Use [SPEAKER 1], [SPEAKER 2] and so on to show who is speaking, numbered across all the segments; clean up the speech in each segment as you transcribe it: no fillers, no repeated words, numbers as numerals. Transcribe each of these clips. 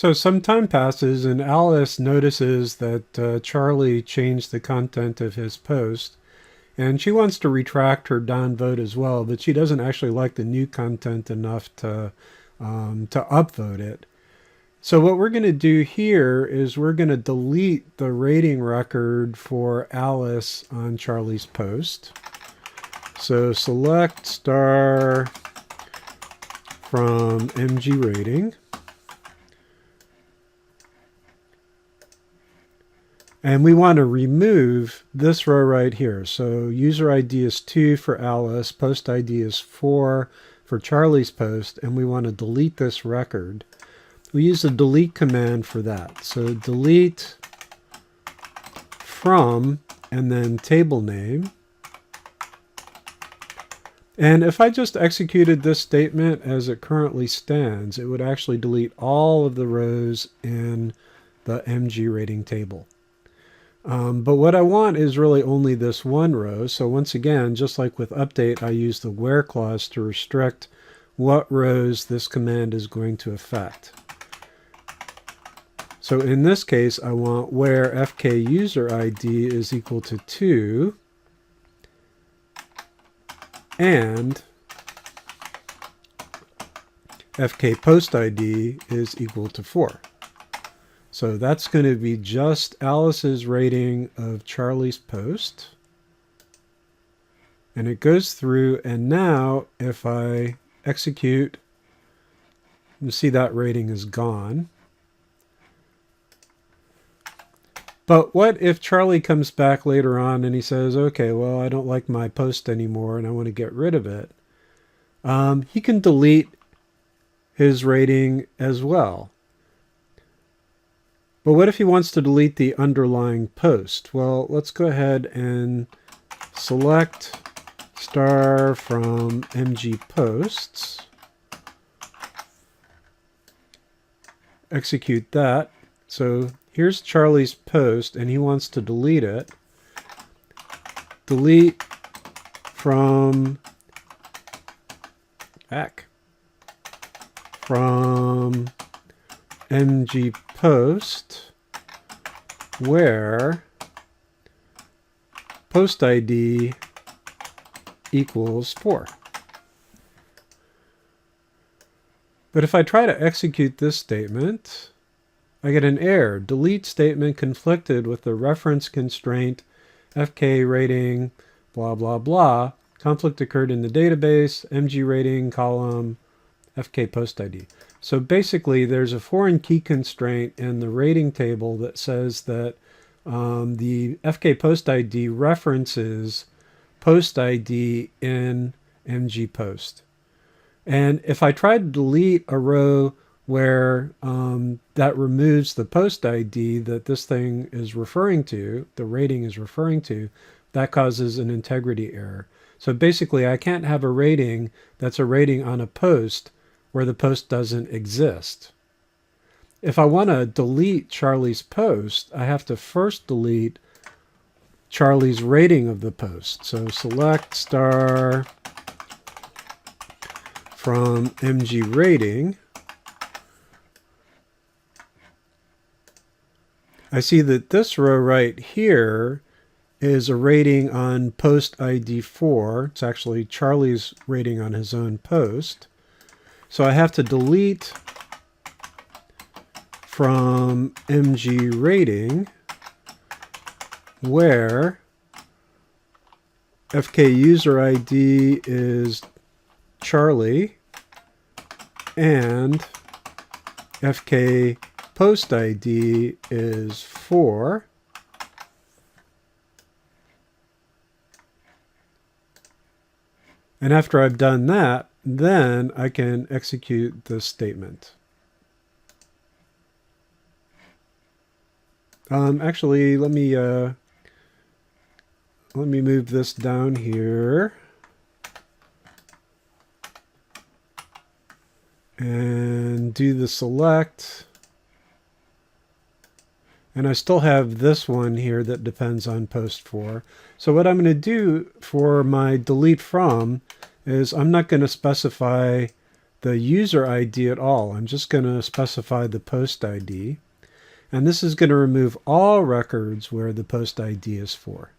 [SPEAKER 1] So some time passes and Alice notices that Charlie changed the content of his post, and she wants to retract her downvote as well, but she doesn't actually like the new content enough to upvote it. So what we're going to do here is we're going to delete the rating record for Alice on Charlie's post. So select star from MG rating. And we want to remove this row right here. So user ID is 2 for Alice, post ID is 4 for Charlie's post, and we want to delete this record. We use the delete command for that. So delete from and then table name. And if I just executed this statement as it currently stands, it would actually delete all of the rows in the MG rating table. But what I want is really only this one row. So once again, just like with update, I use the where clause to restrict what rows this command is going to affect. So in this case, I want where fk user ID is equal to 2 and fk post ID is equal to 4. So that's going to be just Alice's rating of Charlie's post. And it goes through, and now if I execute, you see that rating is gone. But what if Charlie comes back later on and he says, okay, well, I don't like my post anymore and I want to get rid of it. He can delete his rating as well. But what if he wants to delete the underlying post? Well, let's go ahead and select star from MG posts. Execute that. So here's Charlie's post and he wants to delete it. Delete from MG post where post ID equals 4. But if I try to execute this statement, I get an error. Delete statement conflicted with the reference constraint fk rating blah blah blah. Conflict occurred in the database, MG rating column, fk post ID. So basically there's a foreign key constraint in the rating table that says that the fk post ID references post ID in MG post. And if I try to delete a row where that removes the post ID that this thing is referring to, the rating is referring to, that causes an integrity error. So basically I can't have a rating that's a rating on a post where the post doesn't exist. If I want to delete Charlie's post, I have to first delete Charlie's rating of the post. So select star from MG rating. I see that this row right here is a rating on post ID 4. It's actually Charlie's rating on his own post. So I have to delete from MG rating where fk user ID is Charlie and fk post ID is 4. And after I've done that, then I can execute this statement. Actually, let me move this down here. And do the select. And I still have this one here that depends on post 4. So what I'm going to do for my delete from is I'm not going to specify the user ID at all. I'm just going to specify the post ID. And this is going to remove all records where the post ID is for.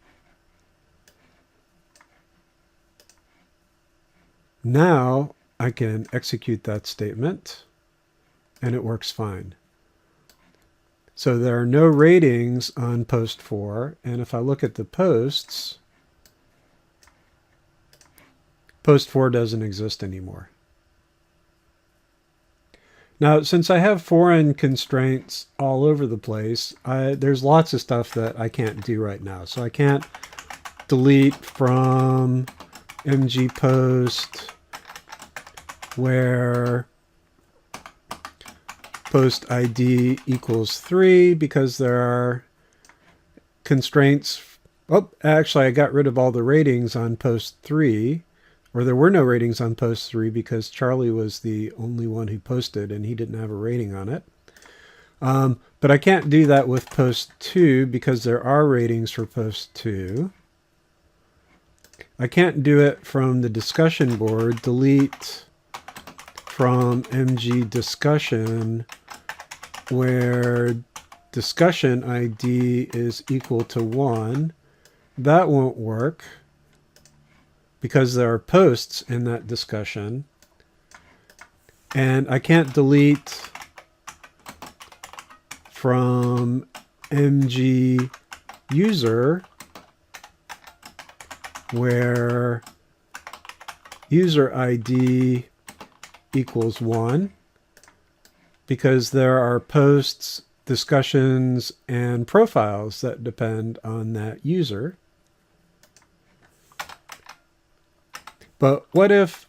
[SPEAKER 1] Now I can execute that statement, and it works fine. So there are no ratings on post 4, and if I look at the posts, post 4 doesn't exist anymore. Now, since I have foreign constraints all over the place, there's lots of stuff that I can't do right now. So I can't delete from mgpost where post ID equals 3 because there are constraints. Oh, actually, I got rid of all the ratings on post 3. Or there were no ratings on post 3 because Charlie was the only one who posted and he didn't have a rating on it. But I can't do that with post 2 because there are ratings for post 2. I can't do it from the discussion board, delete from mg discussion where discussion ID is equal to 1. That won't work, because there are posts in that discussion. And I can't delete from mg user where user ID equals 1 because there are posts, discussions, and profiles that depend on that user. But what if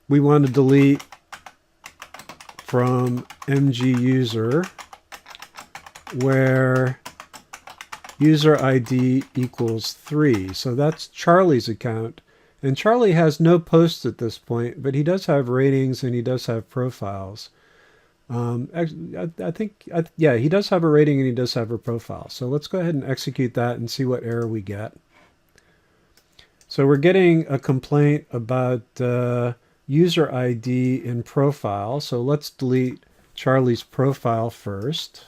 [SPEAKER 1] we want to delete from mg user where user ID equals 3? So that's Charlie's account. And Charlie has no posts at this point, but he does have ratings and he does have profiles. Yeah, he does have a rating and he does have a profile. So let's go ahead and execute that and see what error we get. So we're getting a complaint about user ID in profile. So let's delete Charlie's profile first.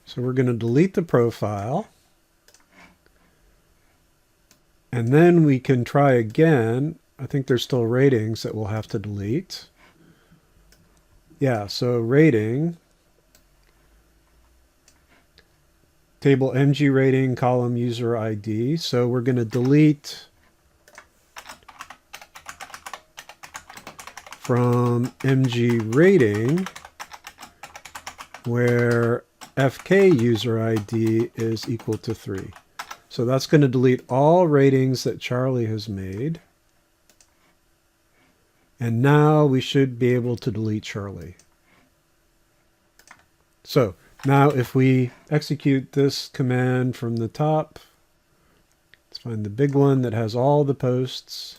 [SPEAKER 1] So we're going to delete the profile. And then we can try again. I think there's still ratings that we'll have to delete. Yeah, so rating, table mg rating, column user ID. So we're going to delete from mg rating where fk user ID is equal to 3. So that's going to delete all ratings that Charlie has made. And now we should be able to delete Charlie. So now if we execute this command from the top, let's find the big one that has all the posts.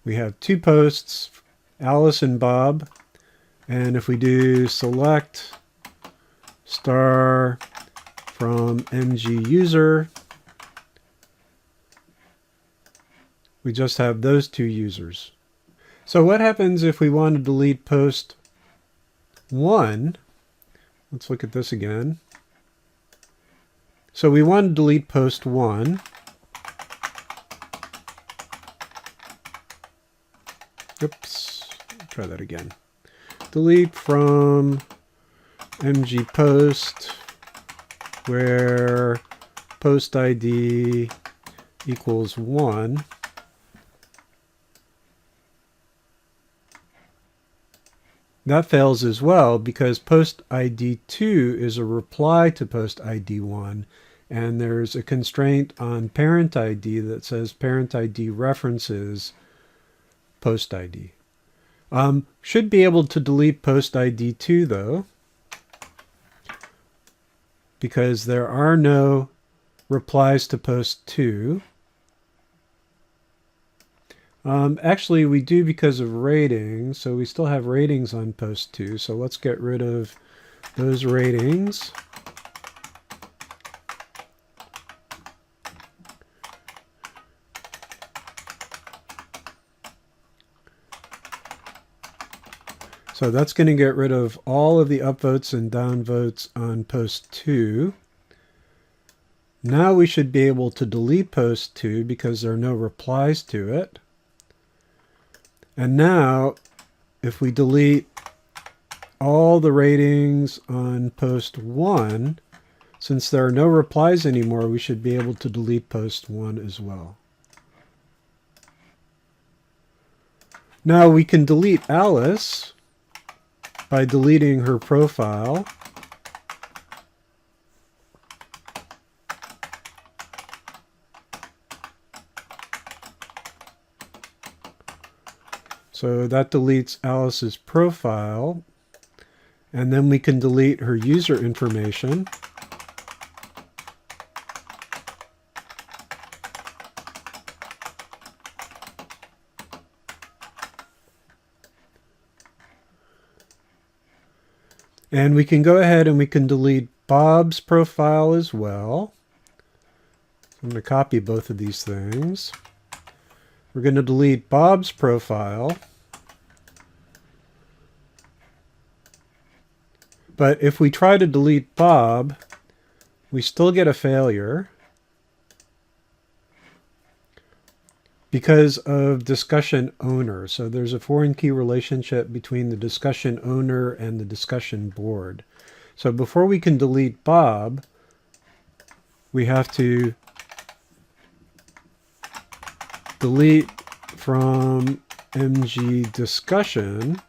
[SPEAKER 1] We have 2 posts, Alice and Bob. And if we do select star from mg user, we just have those 2 users. So what happens if we want to delete post 1? Let's look at this again. So we want to delete post 1. Oops, try that again. Delete from mg post where post ID equals 1. That fails as well because post ID 2 is a reply to post ID 1, and there's a constraint on parent ID that says parent ID references post ID. Should be able to delete post ID 2 though, because there are no replies to post 2. Actually, we do because of ratings, so we still have ratings on post 2. So let's get rid of those ratings. So that's going to get rid of all of the upvotes and downvotes on post 2. Now we should be able to delete post 2 because there are no replies to it. And now, if we delete all the ratings on post 1, since there are no replies anymore, we should be able to delete post 1 as well. Now we can delete Alice by deleting her profile. So that deletes Alice's profile. And then we can delete her user information. And we can go ahead and we can delete Bob's profile as well. I'm going to copy both of these things. We're going to delete Bob's profile. But if we try to delete Bob, we still get a failure because of discussion owner. So there's a foreign key relationship between the discussion owner and the discussion board. So before we can delete Bob, we have to delete from MG discussion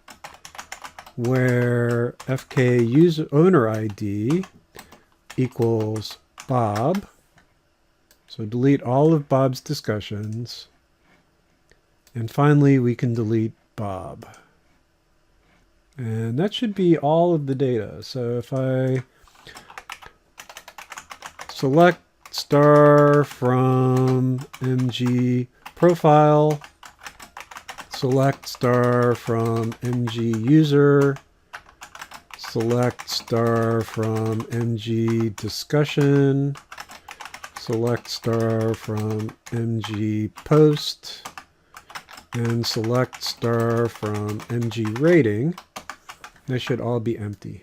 [SPEAKER 1] where FK user owner ID equals Bob. So delete all of Bob's discussions. And finally, we can delete Bob. And that should be all of the data. So if I select star from MG profile, select star from MG user, select star from MG discussion, select star from MG post, and select star from MG rating, they should all be empty.